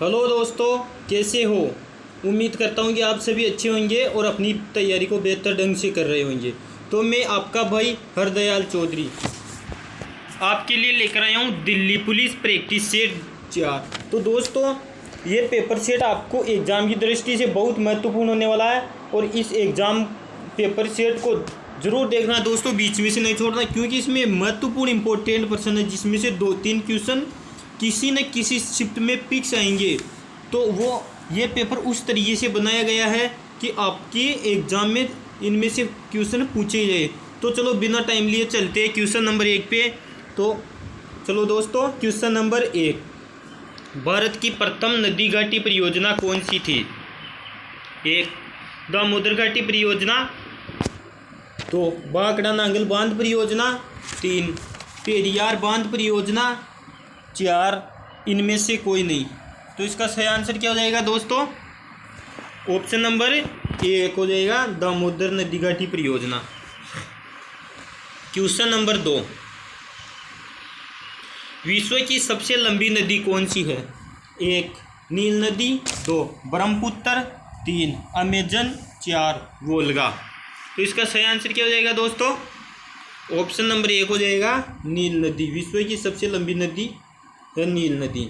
Hello दोस्तों, कैसे हो। उम्मीद करता हूँ कि आप सभी अच्छे होंगे और अपनी तैयारी को बेहतर ढंग से कर रहे होंगे। तो मैं आपका भाई हरदयाल चौधरी आपके लिए लेकर आया हूँ दिल्ली पुलिस प्रैक्टिस सेट 4। तो दोस्तों, ये पेपर सेट आपको एग्ज़ाम की दृष्टि से बहुत महत्वपूर्ण होने वाला है और इस एग्ज़ाम पेपर सेट को ज़रूर देखना दोस्तों, बीच में से नहीं छोड़ना, क्योंकि इसमें महत्वपूर्ण इंपॉर्टेंट प्रश्न है जिसमें से 2-3 क्वेश्चन किसी न किसी शिफ्ट में फिक्स आएंगे। तो वो ये पेपर उस तरीके से बनाया गया है कि आपके एग्ज़ाम में इनमें से क्वेश्चन पूछे जाए। तो चलो बिना टाइम लिए चलते हैं क्वेश्चन नंबर 1 पे। तो चलो दोस्तों, क्वेश्चन नंबर 1, भारत की प्रथम नदी घाटी परियोजना कौन सी थी। 1 दामोदर घाटी परियोजना, 2 भाखड़ा नांगल बांध परियोजना, 3 पेरियार बांध परियोजना, 4 इनमें से कोई नहीं। तो इसका सही आंसर क्या हो जाएगा दोस्तों, ऑप्शन नंबर 1 हो जाएगा, दामोदर नदी घाटी परियोजना। क्वेश्चन नंबर 2, विश्व की सबसे लंबी नदी कौन सी है। 1 नील नदी, 2 ब्रह्मपुत्र, 3 अमेजन, 4 वोल्गा। तो इसका सही आंसर क्या हो जाएगा दोस्तों, ऑप्शन नंबर 1 हो जाएगा, नील नदी। विश्व की सबसे लंबी नदी है नील नदी।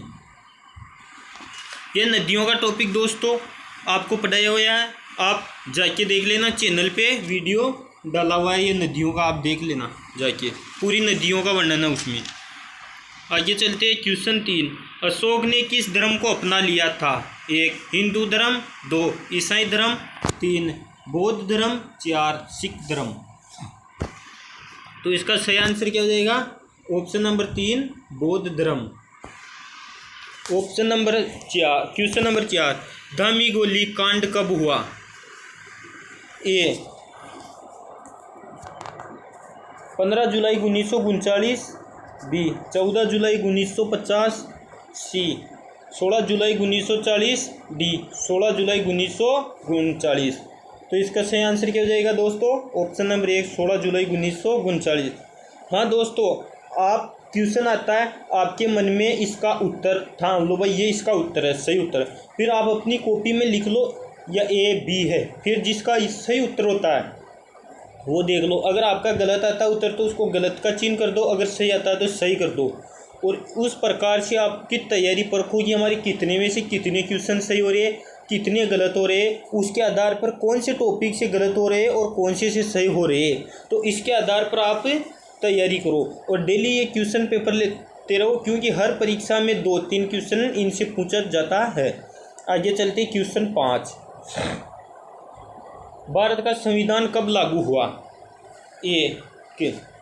ये नदियों का टॉपिक दोस्तों आपको पढ़ाया हुआ है, आप जाके देख लेना, चैनल पे वीडियो डाला हुआ है ये नदियों का, आप देख लेना जाके, पूरी नदियों का वर्णन है उसमें। आगे चलते हैं क्वेश्चन 3, अशोक ने किस धर्म को अपना लिया था। 1 हिंदू धर्म, 2 ईसाई धर्म, 3 बौद्ध धर्म, 4 सिख धर्म। तो इसका सही आंसर क्या हो जाएगा, ऑप्शन नंबर 3 बौद्ध धर्म। Option number 4, question number 4, Dhami गोली कांड कब हुआ। ए 15 जुलाई 1939, बी 14 जुलाई 1950, सी 16 जुलाई 1940, डी 16 जुलाई 1939। तो इसका सही आंसर क्या हो जाएगा दोस्तों, ऑप्शन नंबर 1 16 जुलाई 1939। हाँ दोस्तों, आप क्वेश्चन आता है आपके मन में, इसका उत्तर ठान लो भाई, ये इसका उत्तर है, सही उत्तर। फिर आप अपनी कॉपी में लिख लो या ए बी है, फिर जिसका सही उत्तर होता है वो देख लो। अगर आपका गलत आता है उत्तर तो उसको गलत का चिन्ह कर दो, अगर सही आता है तो सही कर दो। और उस प्रकार से आपकी तैयारी परखो कि हमारे कितने में से कितने क्वेश्चन सही हो रहे हैं, कितने गलत हो रहे हैं, उसके आधार पर कौन से टॉपिक से गलत हो रहे हैं और कौन से सही हो रहे हैं। तो इसके आधार पर आप तैयारी करो और डेली ये क्वेश्चन पेपर लेते रहो, क्योंकि हर परीक्षा में 2-3 क्वेश्चन इनसे पूछा जाता है। आगे चलते क्वेश्चन 5, भारत का संविधान कब लागू हुआ। 1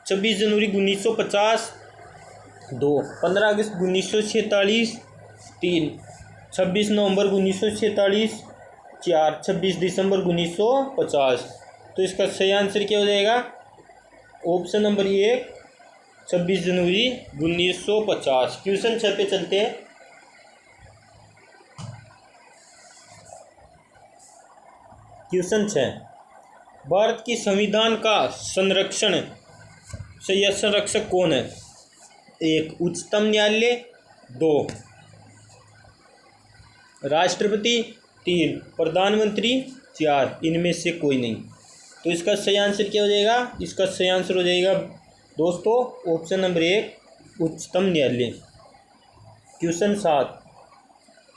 26 जनवरी 1950, 2 15 अगस्त 1946, 3 26 नवंबर 1946, 4 26 दिसंबर 1950। तो इसका सही आंसर क्या हो जाएगा, ऑप्शन नंबर 1 26 जनवरी 1950। क्वेश्चन 6 पे चलते हैं। क्वेश्चन 6, भारत की संविधान का संरक्षक कौन है। 1 उच्चतम न्यायालय, 2 राष्ट्रपति, 3 प्रधानमंत्री, 4 इनमें से कोई नहीं। तो इसका सही आंसर क्या हो जाएगा, इसका सही आंसर हो जाएगा दोस्तों, ऑप्शन नंबर 1 उच्चतम न्यायालय। क्वेश्चन 7,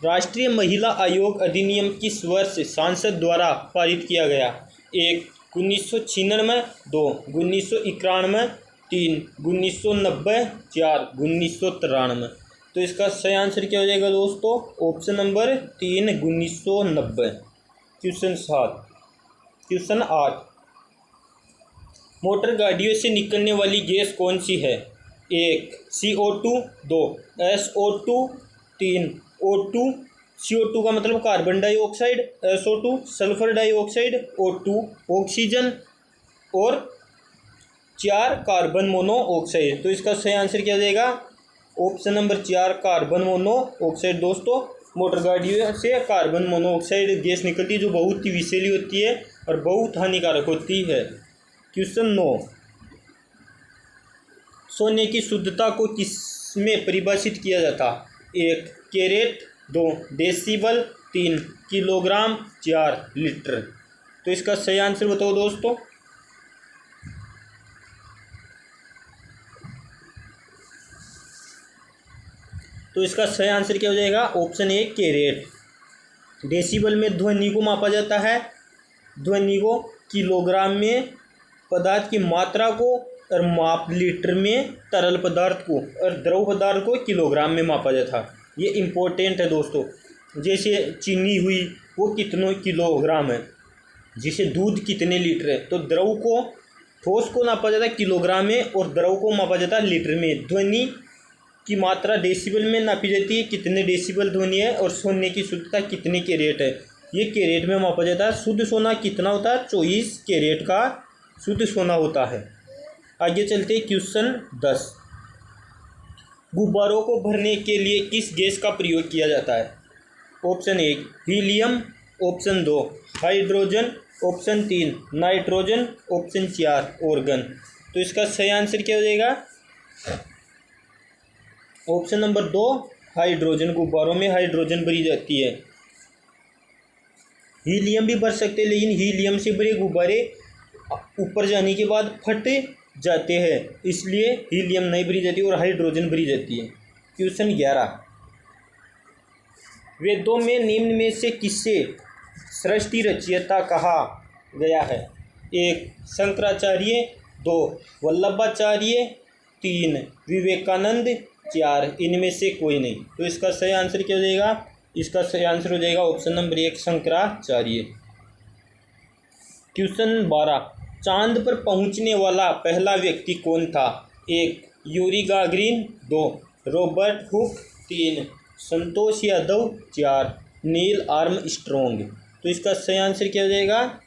राष्ट्रीय महिला आयोग अधिनियम किस वर्ष संसद द्वारा पारित किया गया। 1 1996, 2 1991, 3 1990, 4 1993। तो इसका सही आंसर क्या हो जाएगा दोस्तों, option number 3 1990। Question 7। Question 8, motor गाड़ियों से निकलने वाली गैस कौन सी है। 1 CO2, 2 SO2, 3 O2। CO2 का मतलब carbon dioxide, SO2 sulphur dioxide, O2 oxygen और 4 कार्बन मोनोऑक्साइड। तो इसका सही आंसर क्या हो जाएगा, ऑप्शन नंबर 4 कार्बन मोनोऑक्साइड। दोस्तों, मोटर गाड़ियों से कार्बन मोनोऑक्साइड गैस निकलती है जो बहुत ही विषैली होती है और बहुत हानिकारक होती है। क्वेश्चन 9, सोने की शुद्धता को किस में परिभाषित किया जाता। 1 कैरेट, 2 डेसिबल, 3 किलोग्राम, 4 लीटर। तो इसका सही आंसर बताओ दोस्तों। तो इसका सही आंसर क्या हो जाएगा? Option A carat. डेसिबल में ध्वनि को मापा जाता है, ध्वनि को किलोग्राम में पदार्थ की मात्रा को, और माप लीटर में तरल पदार्थ को, और द्रव पदार्थ को किलोग्राम में मापा जाता है। ये इम्पोर्टेंट है दोस्तों। जैसे चीनी हुई वो कितने किलोग्राम है, जैसे दूध कितने लीटर है, तो द्रव को, ठोस को नापा जाता है किलोग्राम में और द्रव को मापा जाता है लीटर में। ध्वनि की मात्रा डेसिबल में नापी जाती है, कितने डेसिबल ध्वनि है, और सोने की शुद्धता कितने कैरेट है, ये कैरेट में मापा जाता है। शुद्ध सोना कितना होता है? 24 कैरेट का शुद्ध सोना होता है। आगे चलते क्वेश्चन 10। गुब्बारों को भरने के लिए किस गैस का प्रयोग किया जाता है? Option 1 helium, option 2 hydrogen, option 3 nitrogen, option 4 organ. तो इसका सही आंसर क्या हो जाएगा? Option number 2 hydrogen. गुब्बारों में हाइड्रोजन भरी जाती है। हीलियम भी भर सकते हैं, लेकिन हीलियम से भरे गुब्बारे ऊपर जाने के बाद फट जाते हैं, इसलिए हीलियम नहीं भरी जाती और हाइड्रोजन भरी जाती है। क्वेश्चन 11। वेदों में निम्न में से किससे सृष्टि रचयिता कहा गया है? 1 शंकराचार्य, 2 वल्लभाचार्य, 3 विवेकानंद, 4 इनमें से कोई नहीं। तो इसका सही आंसर क्या हो जाएगा? इसका सही आंसर हो जाएगा ऑप्शन नंबर 1 शंकराचार्य। क्वेश्चन 12। चांद पर पहुंचने वाला पहला व्यक्ति कौन था? 1 Yuri Gagarin, 2 Robert Hooke, 3 Santosh Yadav, 4 Neil Armstrong. तो इसका सही आंसर क्या हो जाएगा?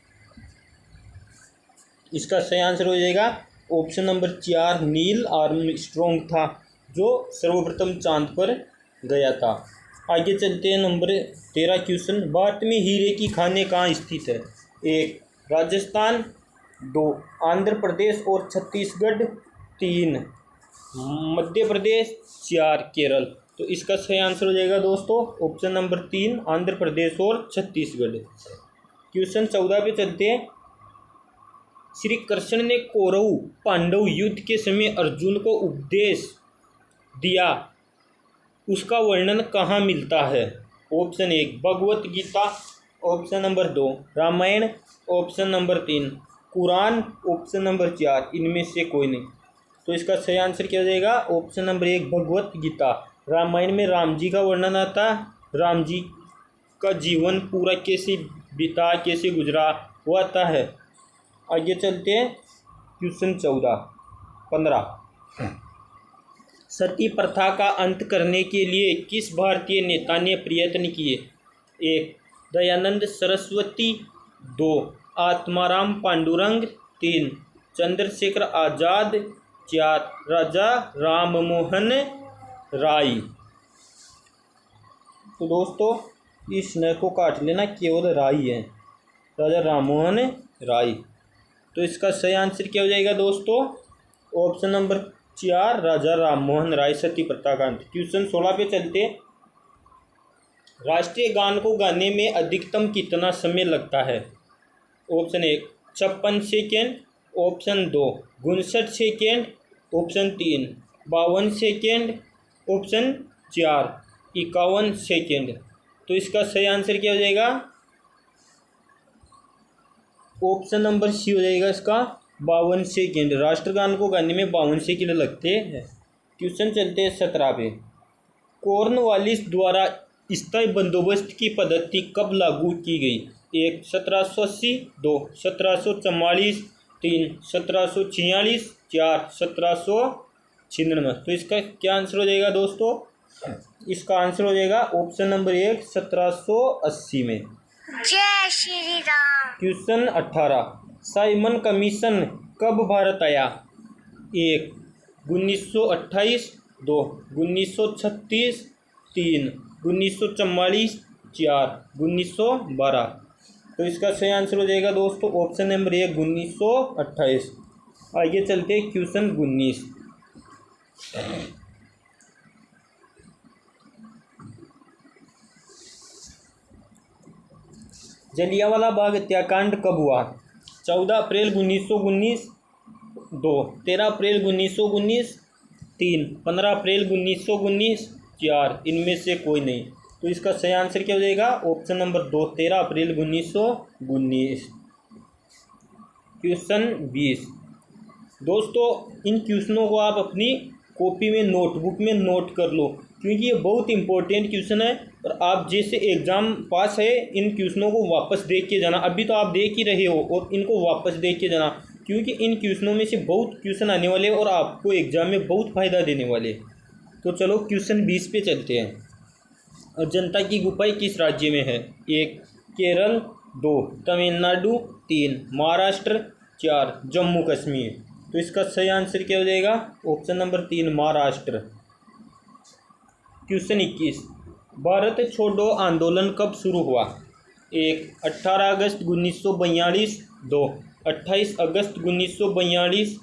इसका सही आंसर हो जाएगा ऑप्शन नंबर 4 नील आर्मस्ट्रॉन्ग था, जो सर्वप्रथम चांद पर गया था। आगे चलते हैं नंबर 13 क्वेश्चन। भारत में हीरे की खानें कहाँ स्थित है? 1 राजस्थान, 2 आंध्र प्रदेश और छत्तीसगढ़, 3 मध्य प्रदेश, 4 केरल। तो इसका सही आंसर हो जाएगा दोस्तों ऑप्शन नंबर 3 आंध्र प्रदेश और छत्तीसगढ़। क्वेश्चन 14 पे चलते हैं। श्री कृष्ण ने कौरव पांडव युद्ध के समय अर्जुन को उपदेश दिया, उसका वर्णन कहाँ मिलता है? Option 1 Bhagavad Gita, option number 2 Ramayana, option number 3 Quran, option number 4 इनमें से कोई नहीं। तो इसका सही आंसर क्या हो जाएगा? Option number 1 Bhagavad Gita. रामायण में राम जी का वर्णन आता है, राम जी का जीवन पूरा कैसे बीता, कैसे गुजरा, वो आता है। आगे चलते हैं क्वेश्चन 15। सती प्रथा का अंत करने के लिए किस भारतीय नेता ने प्रयत्न किए? 1 दयानंद सरस्वती, 2 आत्माराम पांडुरंग, 3 चंद्रशेखर आज़ाद, 4 राजा राममोहन राय। तो दोस्तों इस न को काट लेना, केवल राय है, राजा राममोहन राय। तो इसका सही आंसर क्या हो जाएगा दोस्तों? ऑप्शन नंबर 4 राजा राममोहन राय सती प्रथा का अंत। क्वेश्चन 16 पे चलते। राष्ट्रीय गान को गाने में अधिकतम कितना समय लगता है? Option 1 56 second, option 2 59 second, option 3 52 second, option 4 51 second. तो इसका सही आंसर क्या हो जाएगा? ऑप्शन नंबर सी हो जाएगा इसका 52 सेकेंड। राष्ट्रगान को गाने में 52 सेकेंड लगते हैं। क्वेश्चन चलते हैं 17 पे। कॉर्नवालिस द्वारा स्थायी बंदोबस्त की पद्धति कब लागू की गई? 1 1780, 2 1744, 3 1746, 4 1796। तो इसका क्या आंसर हो जाएगा दोस्तों? इसका आंसर हो जाएगा ऑप्शन नंबर 1 1780 में। जय Shri Ram. Question 18। Simon commission कब भारत आया? 1 1928, 2 1936, 3 1944, 4 1912। तो इसका सही आंसर हो जाएगा दोस्तों ऑप्शन नंबर 1 1928। आगे चलते हैं क्वेश्चन 19। जलियांवाला बाग हत्याकांड कब हुआ? 14 अप्रैल 1919, 2 13 अप्रैल 1919, 3 15 अप्रैल 1919, 4 इनमें से कोई नहीं। तो इसका सही आंसर क्या हो जाएगा? ऑप्शन नंबर 2 13 अप्रैल 1919। क्वेश्चन 20। दोस्तों इन क्वेश्चनों को आप अपनी कॉपी में नोटबुक में नोट कर लो, क्योंकि ये बहुत इंपॉर्टेंट क्वेश्चन है और आप जैसे एग्ज़ाम पास है इन क्वेश्चनों को वापस देख के जाना। अभी तो आप देख ही रहे हो और इनको वापस देख के जाना, क्योंकि इन क्वेश्चनों में से बहुत क्वेश्चन आने वाले और आपको एग्ज़ाम में बहुत फ़ायदा देने वाले। तो चलो क्वेश्चन 20 पे चलते हैं। अजंता की गुफाएं किस राज्य में है? 1 केरल, 2 तमिलनाडु, 3 महाराष्ट्र, 4 जम्मू कश्मीर। तो इसका सही आंसर क्या हो जाएगा? Option number 3 Maharashtra. Question 21। Bharat छोड़ो आंदोलन कब शुरू हुआ? 1 18 अगस्त 1942, 2 28 अगस्त 1942,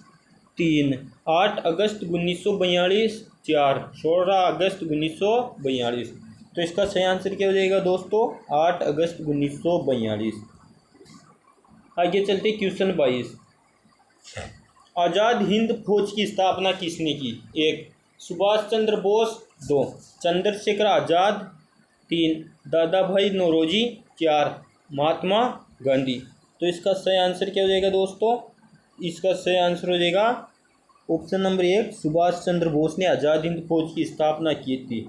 3 8 अगस्त 1942, 4 16 अगस्त 1942। तो इसका सही आंसर क्या हो जाएगा दोस्तों? 8 अगस्त 1942। आगे चलते क्वेश्चन 22। आज़ाद हिंद फौज की स्थापना किसने की? 1 सुभाष चंद्र बोस, 2 चंद्रशेखर आज़ाद, 3 दादा भाई नौरोजी, 4 महात्मा गांधी। तो इसका सही आंसर क्या हो जाएगा दोस्तों? इसका सही आंसर हो जाएगा ऑप्शन नंबर 1 सुभाष चंद्र बोस ने आज़ाद हिंद फौज की स्थापना की थी।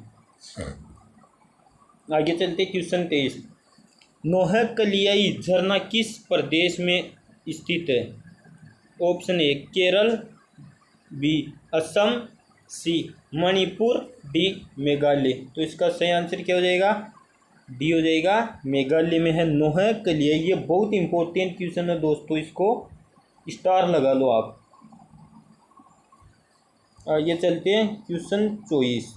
आगे चलते क्वेश्चन 23। नोहकलियाई झरना किस प्रदेश में स्थित है? ऑप्शन 1 केरल, बी असम, सी मणिपुर, डी मेघालय। तो इसका सही आंसर क्या हो जाएगा? डी हो जाएगा, मेघालय में है नोहकलियाई। ये बहुत इंपॉर्टेंट क्वेश्चन है दोस्तों, इसको स्टार लगा लो आप। आगे चलते हैं क्वेश्चन 24।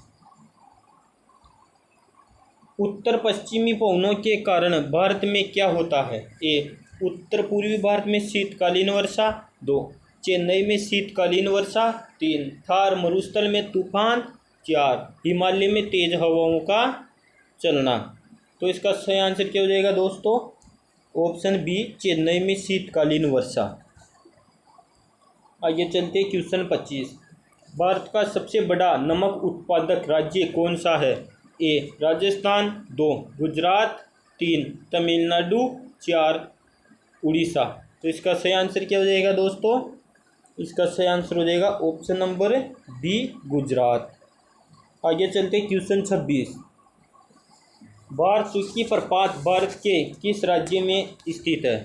उत्तर पश्चिमी पवनों के कारण भारत में क्या होता है? ए उत्तर पूर्वी भारत में शीतकालीन वर्षा, 2 चेन्नई में शीतकालीन वर्षा, 3 थार मरुस्थल में तूफान, 4 हिमालय में तेज हवाओं का चलना। तो इसका सही आंसर क्या हो जाएगा दोस्तों? ऑप्शन बी चेन्नई में शीतकालीन वर्षा। आगे चलते क्वेश्चन 25। भारत का सबसे बड़ा नमक उत्पादक राज्य कौन सा है? ए राजस्थान, 2 गुजरात, 3 तमिलनाडु, 4 उड़ीसा। तो इसका सही आंसर क्या हो जाएगा दोस्तों? इसका सही आंसर हो जाएगा ऑप्शन नंबर बी गुजरात। आगे चलते क्वेश्चन 26। बारसूकी प्रपात भारत के किस राज्य में स्थित है?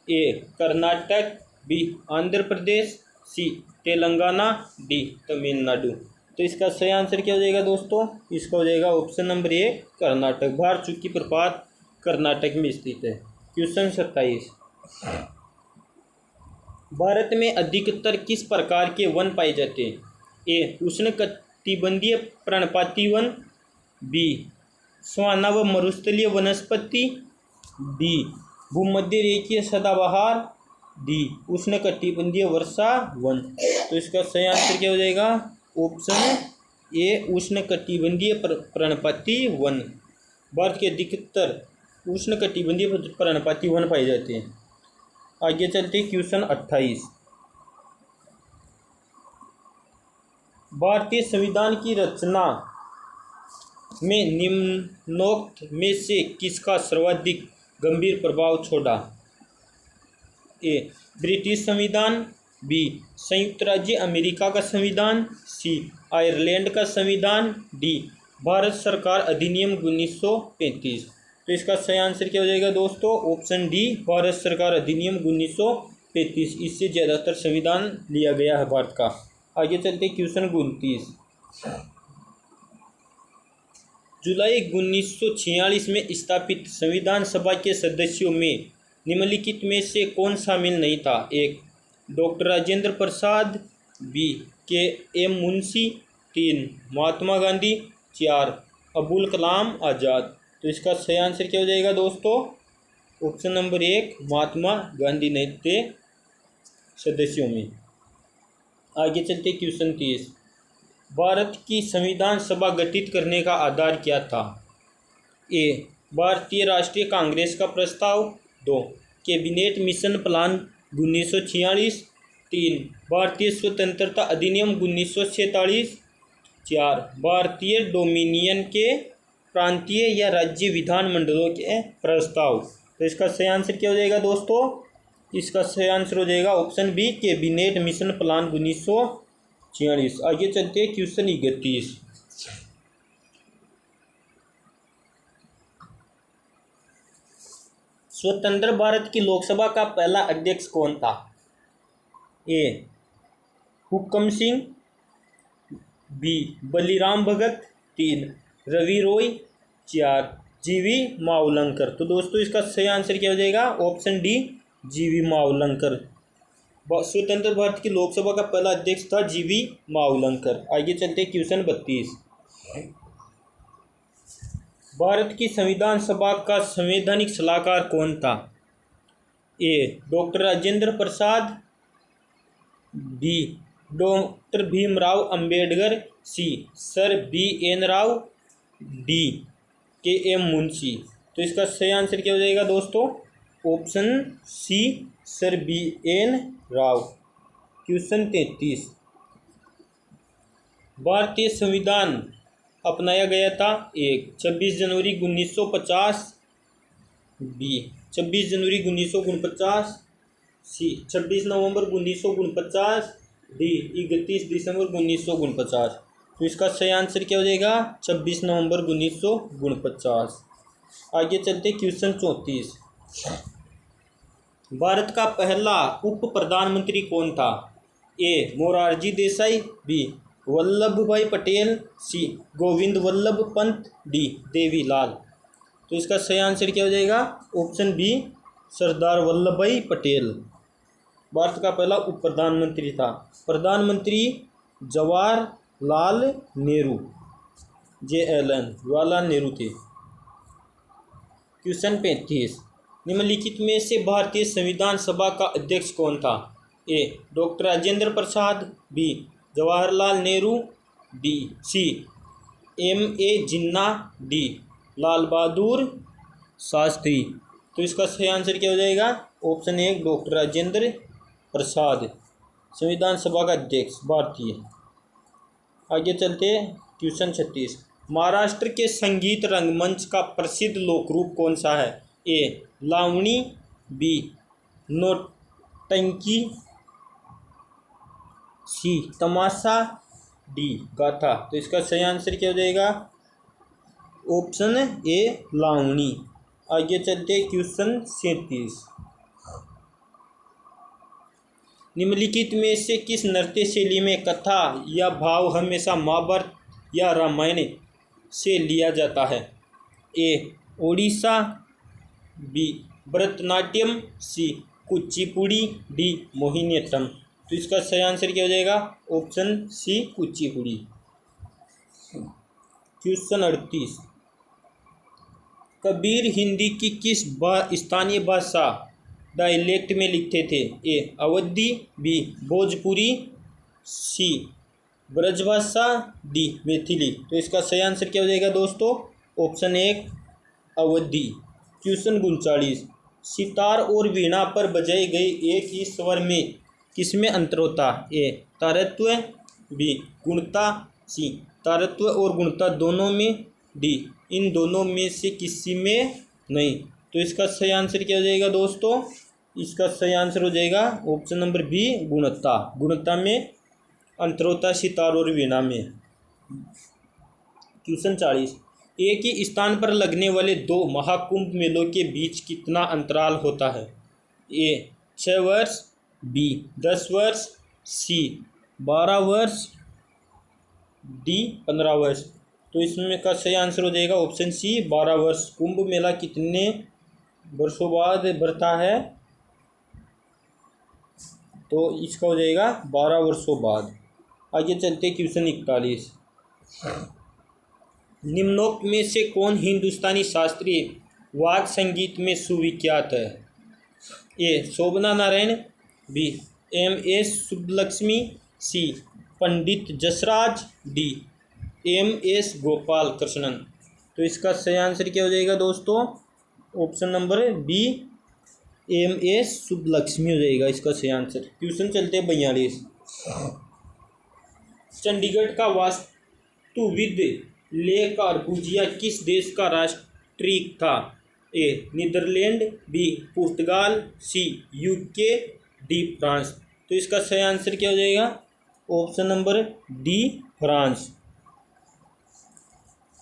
ए कर्नाटक, बी आंध्र प्रदेश, सी तेलंगाना, डी तमिलनाडु। तो इसका सही आंसर क्या हो जाएगा दोस्तों? इसका हो जाएगा ऑप्शन नंबर ए कर्नाटक। बारसूकी प्रपात कर्नाटक में स्थित है। क्वेश्चन 27। भारत में अधिकतर किस प्रकार के वन पाए जाते हैं? ए उष्णकटिबंधीय पर्णपाती वन, बी सवाना व मरुस्थलीय वनस्पति, डी भूमध्य रेखीय सदाबहार, डी उष्णकटिबंधीय वर्षा वन। तो इसका सही आंसर क्या हो जाएगा? ऑप्शन ए उष्णकटिबंधीय पर्णपाती वन। भारत के अधिकतर उष्णकटिबंधीय पर्णपाती वन पाए जाते हैं। आगे चलते क्वेश्चन 28। भारतीय संविधान की रचना में निम्नोक्त में से किसका सर्वाधिक गंभीर प्रभाव छोड़ा? ए ब्रिटिश संविधान, बी संयुक्त राज्य अमेरिका का संविधान, सी आयरलैंड का संविधान, डी भारत सरकार अधिनियम 1935। तो इसका सही आंसर क्या हो जाएगा दोस्तों? ऑप्शन डी भारत सरकार अधिनियम 1935। इससे ज़्यादातर संविधान लिया गया है भारत का। आगे चलते क्वेश्चन 29। जुलाई 1946 में स्थापित संविधान सभा के सदस्यों में निम्नलिखित में से कौन शामिल नहीं था? 1 डॉक्टर राजेंद्र प्रसाद, बी के एम मुंशी, 3 महात्मा गांधी, 4 अबुल कलाम आज़ाद। तो इसका सही आंसर क्या हो जाएगा दोस्तों? ऑप्शन नंबर 1 महात्मा गांधी नहीं थे सदस्यों में। आगे चलते क्वेश्चन 30। भारत की संविधान सभा गठित करने का आधार क्या था? ए भारतीय राष्ट्रीय कांग्रेस का प्रस्ताव, 2 कैबिनेट मिशन प्लान 1946। 3 भारतीय स्वतंत्रता अधिनियम 1947। 4 भारतीय डोमिनियन के प्रांतीय या राज्य विधानमंडलों के प्रस्ताव। तो इसका सही आंसर क्या हो जाएगा दोस्तों? इसका सही आंसर हो जाएगा option B cabinet mission plan 1946। आगे चलते हैं क्वेश्चन 31। स्वतंत्र भारत की लोकसभा का पहला अध्यक्ष कौन था? ए हुक्म सिंह, बी बलिराम भगत, 3 रवि रॉय, 4 जीवी मावलंकर। तो दोस्तों इसका सही आंसर क्या हो जाएगा? ऑप्शन डी जीवी मावलंकर। स्वतंत्र भारत की लोकसभा का पहला अध्यक्ष था जीवी मावलंकर। आगे चलते क्वेश्चन 32। भारत की संविधान सभा का संवैधानिक सलाहकार कौन था? A doctor Rajendra Prasad, B doctor Bhimrao Ambedkar, C sir B N Rau, D K M Munshi. तो इसका सही आंसर क्या हो जाएगा दोस्तों? Option C sir B N Rau. Question 33। भारतीय संविधान अपनाया गया था? एक 26 जनवरी 1950, बी 26 जनवरी 1949, सी 26 नवंबर 1949, डी 31 दिसंबर 1949। तो इसका सही आंसर क्या हो जाएगा? 26 नवंबर 1949। आगे चलते क्वेश्चन 34। भारत का पहला उप प्रधानमंत्री कौन था? ए मोरारजी देसाई, बी वल्लभ भाई पटेल, सी गोविंद वल्लभ पंत, डी देवीलाल। तो इसका सही आंसर क्या हो जाएगा? ऑप्शन बी सरदार वल्लभ भाई पटेल भारत का पहला उप प्रधानमंत्री था। प्रधानमंत्री जवाहरलाल नेहरू, JLN जवाहरलाल नेहरू थे। क्वेश्चन 35। निम्नलिखित में से भारतीय संविधान सभा का अध्यक्ष कौन था? A doctor Rajendra Prasad, B Jawaharlal Nehru, C MA Jinnah, D Lal Bahadur Shastri. तो इसका सही आंसर क्या हो जाएगा? ऑप्शन ए डॉक्टर राजेंद्र प्रसाद संविधान सभा का अध्यक्ष भारतीय। आगे चलते क्वेश्चन 36। महाराष्ट्र के संगीत रंगमंच का प्रसिद्ध लोकरूप कौन सा है? ए लावणी, बी नौटंकी, सी तमाशा, डी गाथा। तो इसका सही आंसर क्या हो जाएगा? ऑप्शन ए लावणी। आगे चलते क्वेश्चन 37। निम्नलिखित में से किस नृत्य शैली में कथा या भाव हमेशा महाभारत या रामायण से लिया जाता है? A Odisha, B Bharatanatyam, C Kuchipudi, D Mohiniyattam. तो इसका सही आंसर क्या हो जाएगा? Option C Kuchipudi. Question 38। Kabir Hindi की किस स्थानीय भाषा डायलेक्ट में लिखते थे? A Awadhi, B Bhojpuri, C Brajbhasha, D Maithili. तो इसका सही आंसर क्या हो जाएगा दोस्तों? ऑप्शन एक अवधी। क्वेश्चन 39। सितार और वीणा पर बजाई गई एक ही स्वर में किसमें अंतर होता? ए तारत्व, बी गुणता, सी तारत्व और गुणता दोनों में, डी इन दोनों में से किसी में नहीं। तो इसका सही आंसर क्या हो जाएगा दोस्तों? इसका सही आंसर हो जाएगा ऑप्शन नंबर बी गुणता। गुणता में अंतर होता है सितार और वीणा में। क्वेश्चन 40। एक ही स्थान पर लगने वाले 2 महाकुंभ मेलों के बीच कितना अंतराल होता है? ए 6 वर्ष, बी 10 वर्ष, सी 12 वर्ष, डी 15 वर्ष। तो इसमें का सही आंसर हो जाएगा ऑप्शन सी 12 वर्ष। कुंभ मेला कितने वर्षों बाद भरता है? तो इसका हो जाएगा 12 वर्षों बाद। आगे चलते क्वेश्चन 41। निम्नोक्त में से कौन हिंदुस्तानी शास्त्रीय वाद्य संगीत में सुविख्यात है? A Shobhana Narayan, B MS Subbulakshmi, C Pandit Jasraj, D MS Gopal Krishnan. तो इसका सही आंसर क्या हो जाएगा दोस्तों? Option number B AMA Subbulakshmi हो जाएगा इसका सही आंसर। क्वेश्चन चलते हैं 42। चंडीगढ़ का वास्तुविद ले कॉर्बूजिया किस देश का राष्ट्रीय था? ए नीदरलैंड, बी पुर्तगाल, सी UK, डी फ्रांस। तो इसका सही आंसर क्या हो जाएगा? Option number D France.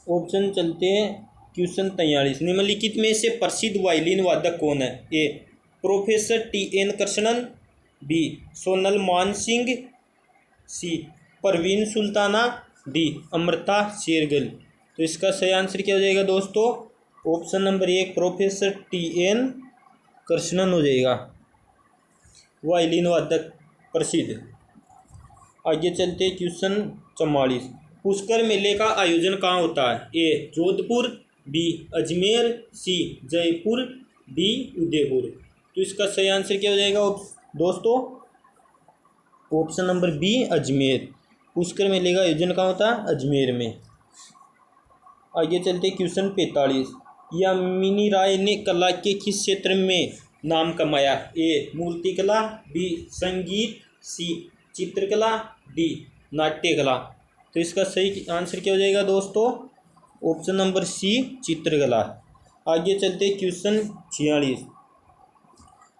Option चलते हैं क्वेश्चन 43। निम्नलिखित में से प्रसिद्ध वायलिन वादक कौन है? A professor TN Krishnan, B Sonal Man Singh, C Parveen Sultana, D Amrita Shergill. तो इसका सही आंसर क्या हो जाएगा दोस्तों? Option number 1 professor TN Krishnan हो जाएगा, वायलिन वादक प्रसिद्ध। आगे चलते हैं क्वेश्चन 44। पुष्कर मेले का आयोजन कहाँ होता है? A Jodhpur, B Ajmer, C Jaipur, D Udaipur. तो इसका सही आंसर क्या हो जाएगा दोस्तों? Option number B Ajmer. Pushkar मेले का आयोजन कहाँ होता है? अजमेर में। आगे चलते क्वेश्चन 45। यामिनी राय ने कला के किस क्षेत्र में नाम कमाया? ए मूर्तिकला, बी संगीत, सी चित्रकला, डी नाट्यकला। तो इसका सही आंसर क्या हो जाएगा दोस्तों? ऑप्शन नंबर सी चित्रकला। आगे चलते क्वेश्चन 46।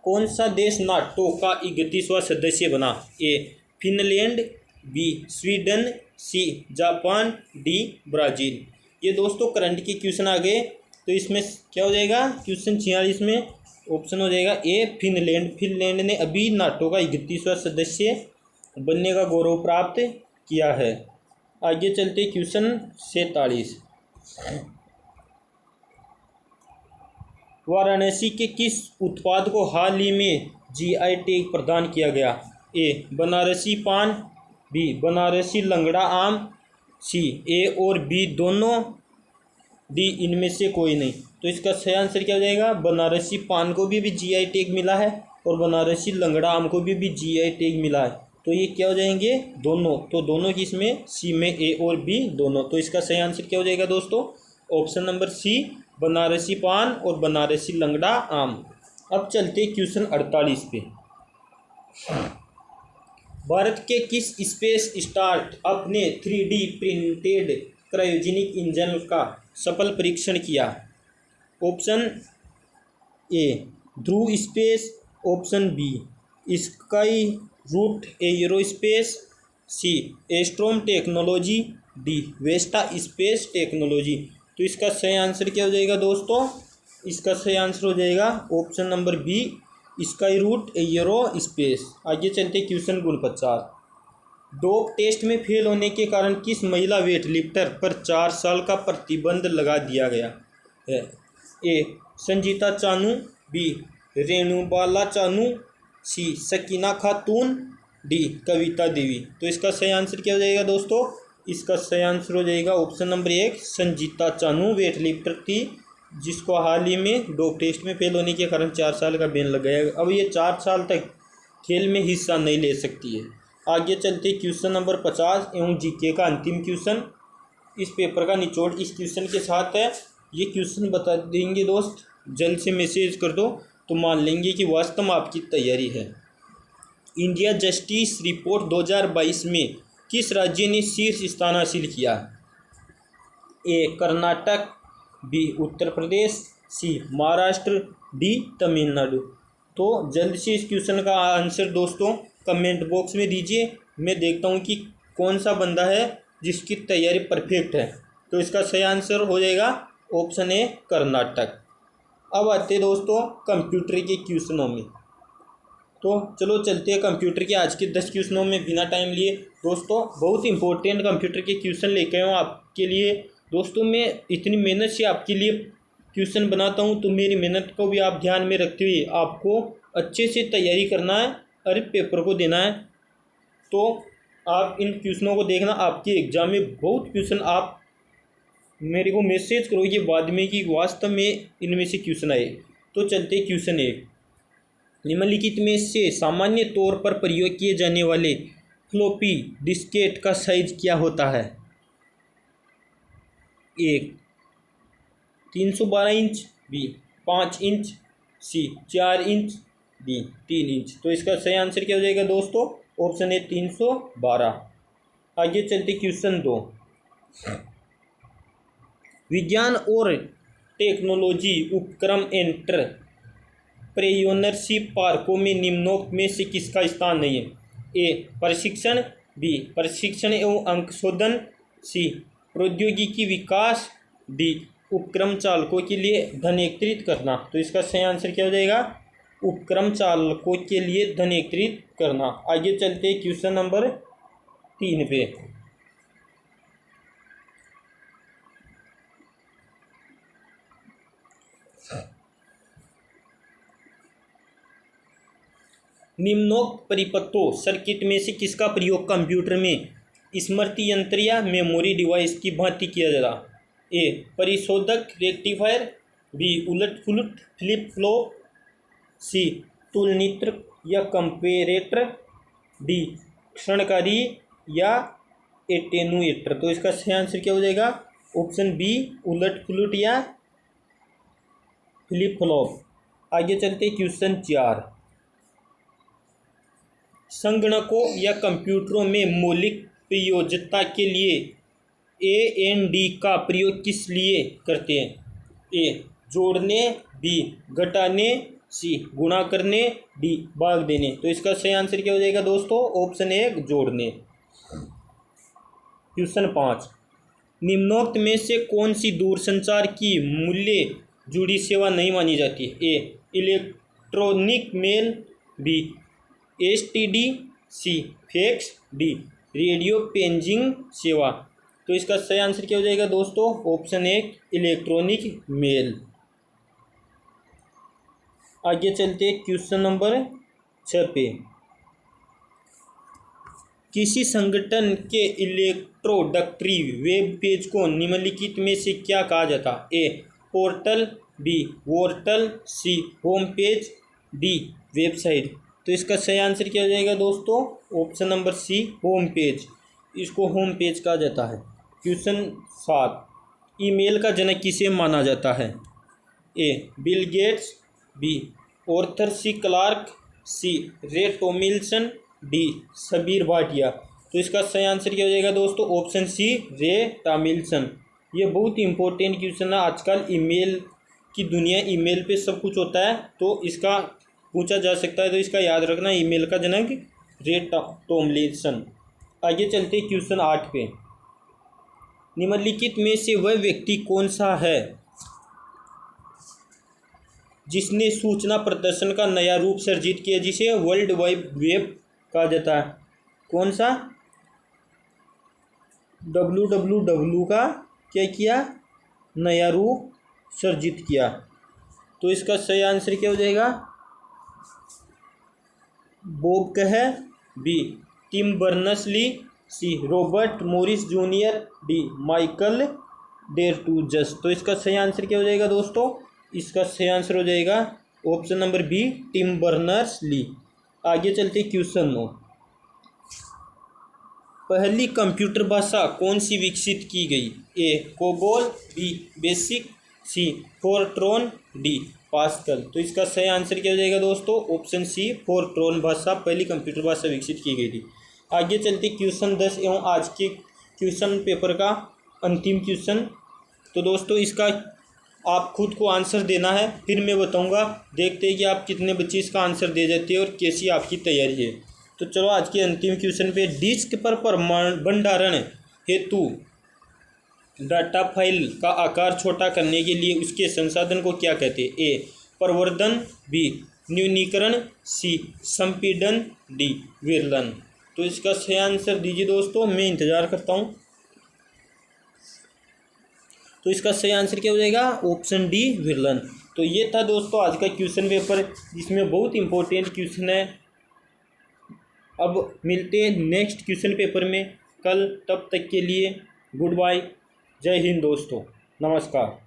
कौन सा देश नाटो का 31वां सदस्य बना? A Finland, B Sweden, C Japan, D Brazil. ये दोस्तों करंट के क्वेश्चन आ गए। तो इसमें क्या हो जाएगा? क्वेश्चन 46 में ऑप्शन हो जाएगा ए फिनलैंड। फिनलैंड ने अभी नाटो का 31वां सदस्य बनने का गौरव प्राप्त किया है। आगे चलते क्वेश्चन 47। वाराणसी के किस उत्पाद को हाल ही में GI टैग प्रदान किया गया? ए बनारसी पान, बी बनारसी लंगड़ा आम, सी ए और बी दोनों, डी इनमें से कोई नहीं। तो इसका सही आंसर क्या हो जाएगा? बनारसी पान को भी GI टैग मिला है और बनारसी लंगड़ा आम को भी GI टैग मिला है। तो ये क्या हो जाएंगे? दोनों। तो दोनों की इसमें सी में ए और बी दोनों। तो इसका सही आंसर क्या हो जाएगा दोस्तों? ऑप्शन नंबर सी बनारसी पान और बनारसी लंगड़ा आम। अब चलते क्वेश्चन 48 पे। भारत के किस स्पेस स्टार्टअप ने 3D प्रिंटेड क्रायोजेनिक इंजन का सफल परीक्षण किया? Option A Dhruva space, option B Skyroot aerospace, C Astrome technology, D Vesta space technology. तो इसका सही आंसर क्या हो जाएगा दोस्तों? इसका सही आंसर हो जाएगा option number B Skyroot Aerospace. आगे चलते क्वेश्चन 49। डोप टेस्ट में फेल होने के कारण किस महिला वेट लिफ्टर पर 4 साल का प्रतिबंध लगा दिया गया है? ए संजीता चानू, बी रेणुबाला चानू, सी सकीना खातून, डी कविता देवी। तो इसका सही आंसर क्या हो जाएगा दोस्तों? इसका सही आंसर हो जाएगा option number 1 Sanjita Chanu weight lifter थी, जिसको हाल ही में डोप टेस्ट में फेल होने के कारण 4 साल का बैन लग गया। अब ये 4 साल तक खेल में हिस्सा नहीं ले सकती है। आगे चलते क्वेश्चन नंबर 50 एवं GK का अंतिम क्वेश्चन। इस पेपर का निचोड़ इस क्वेश्चन के साथ है। ये क्वेश्चन बता देंगे दोस्त, जल्द से मैसेज कर दो तो मान लेंगे कि वास्तव में आपकी तैयारी है। इंडिया जस्टिस रिपोर्ट 2022 में किस राज्य ने शीर्ष स्थान हासिल किया? ए कर्नाटक, बी उत्तर प्रदेश, सी महाराष्ट्र, डी तमिलनाडु। तो जल्द से इस क्वेश्चन का आंसर दोस्तों कमेंट बॉक्स में दीजिए। मैं देखता हूँ कि कौन सा बंदा है जिसकी तैयारी परफेक्ट है। तो इसका सही आंसर हो जाएगा ऑप्शन ए कर्नाटक। अब आते दोस्तों कंप्यूटर के क्वेश्चनों में। तो चलो चलते हैं कंप्यूटर के आज के 10 क्वेश्चनों में बिना टाइम लिए। दोस्तों बहुत इंपॉर्टेंट कंप्यूटर के क्वेश्चन लेके आया हूँ आपके लिए। दोस्तों मैं इतनी मेहनत से आपके लिए क्वेश्चन बनाता हूँ, तो मेरी मेहनत को भी आप ध्यान में रखते हुए आपको अच्छे से तैयारी करना है और पेपर को देना है। तो आप इन क्वेश्चनों को देखना, आपके एग्जाम में बहुत क्वेश्चन आप मेरे को मैसेज करोगे बाद में कि वास्तव में इनमें से क्वेश्चन आए। तो चलते क्वेश्चन 1। निम्नलिखित में से सामान्य तौर पर प्रयोग किए जाने वाले फ्लॉपी डिस्केट का साइज क्या होता है? 1 312 इंच, बी 5 इंच, सी 4 इंच, डी 3 इंच। तो इसका सही आंसर क्या हो जाएगा दोस्तों? ऑप्शन ए 312। आगे चलते क्वेश्चन 2। विज्ञान और टेक्नोलॉजी उपक्रम एंटरप्रेन्योरशिप पार्कों में निम्नोक्त में से किसका स्थान नहीं है? ए प्रशिक्षण, बी प्रशिक्षण एवं अंकशोधन, सी प्रौद्योगिकी विकास, डी उपक्रम चालकों के लिए धन एकत्रित करना। तो इसका सही आंसर क्या हो जाएगा? उपक्रम चालकों के लिए धन एकत्रित करना। आगे चलते हैं क्वेश्चन नंबर 3 पे। निम्नोक्त परिपथों सर्किट में से किसका प्रयोग कंप्यूटर में स्मृति यंत्र या मेमोरी डिवाइस की भांति किया जाता? ए परिशोधक रेक्टिफायर, बी उलट पुलट फ्लिप फ्लॉप, सी तुलनित्र या कंपेरेटर, डी क्षणकारी या एटेनुएटर। तो इसका सही आंसर क्या हो जाएगा? ऑप्शन बी उलट पुलट या फ्लिप फ्लॉप। आगे चलते क्वेश्चन 4। संगणकों या कंप्यूटरों में मौलिक प्रयोज्यता के लिए AND का प्रयोग किस लिए करते हैं? ए जोड़ने, बी घटाने, सी गुणा करने, डी भाग देने। तो इसका सही आंसर क्या हो जाएगा दोस्तों? ऑप्शन ए जोड़ने। क्वेश्चन 5। निम्नोक्त में से कौन सी दूरसंचार की मूल्य जुड़ी सेवा नहीं मानी जाती? A electronic mail, B STD, C fax, D radio paging सेवा। तो इसका सही आंसर क्या हो जाएगा दोस्तों? Option A electronic mail. आगे चलते क्वेश्चन नंबर 6 पे। किसी संगठन के इंट्रोडक्टरी वेब पेज को निम्नलिखित में से क्या कहा जाता? A portal, B portal, C home page, D website. तो इसका सही आंसर क्या हो जाएगा दोस्तों? Option number C home page. इसको होम पेज कहा जाता है। क्वेश्चन 7। ईमेल का जनक किसे माना जाता है? A Bill Gates, B Arthur C Clarke, C Ray Tomlinson, D Sabir Bhatia. तो इसका सही आंसर क्या हो जाएगा दोस्तों? ऑप्शन सी रे टॉमिल्सन। ये बहुत इंपॉर्टेंट क्वेश्चन है। आजकल ईमेल की दुनिया, ईमेल पे सब कुछ होता है, तो इसका पूछा जा सकता है। तो इसका याद रखना, ईमेल का जनक रे टॉमिल्सन। आगे चलते क्वेश्चन 8 पे। निम्नलिखित में से वह व्यक्ति कौन सा है जिसने सूचना प्रदर्शन का नया रूप सर्जित किया, जिसे वर्ल्ड वाइड वेब कहा जाता है? कौन सा? www का क्या किया? नया रूप सर्जित किया। तो इसका सही आंसर क्या हो जाएगा? Bob Kahn, B Tim Berners-Lee, C Robert Morris junior, D Michael Dertouzos. तो इसका सही आंसर क्या हो जाएगा दोस्तों? इसका सही आंसर हो जाएगा option number B Tim Berners-Lee. आगे चलते क्वेश्चन 9। पहली कंप्यूटर भाषा कौन सी विकसित की गई? ए कोबोल, बी बेसिक, सी फोरट्रॉन, डी पास्कल। तो इसका सही आंसर क्या हो जाएगा दोस्तों? ऑप्शन सी फोरट्रॉन भाषा पहली कंप्यूटर भाषा विकसित की गई थी। आगे चलते क्वेश्चन 10 एवं आज के क्वेश्चन पेपर का अंतिम क्वेश्चन। तो दोस्तों इसका आप खुद को आंसर देना है, फिर मैं बताऊंगा। देखते हैं कि आप कितने बच्चे इसका आंसर दे जाते हैं और कैसी आपकी तैयारी है। तो चलो आज के अंतिम क्वेश्चन पे। डिस्क पर भंडारण हेतु डाटा फाइल का आकार छोटा करने के लिए उसके संसाधन को क्या कहते हैं? ए प्रवर्धन, बी न्यूनीकरण, सी संपीड़न, डी विरलन। तो इसका सही आंसर दीजिए दोस्तों, मैं इंतज़ार करता हूँ। तो इसका सही आंसर क्या हो जाएगा? ऑप्शन डी विरलन। तो ये था दोस्तों आज का क्वेश्चन पेपर, जिसमें बहुत इंपॉर्टेंट क्वेश्चन है। अब मिलते हैं नेक्स्ट क्वेश्चन पेपर में कल। तब तक के लिए गुड बाय, जय हिंद दोस्तों, नमस्कार।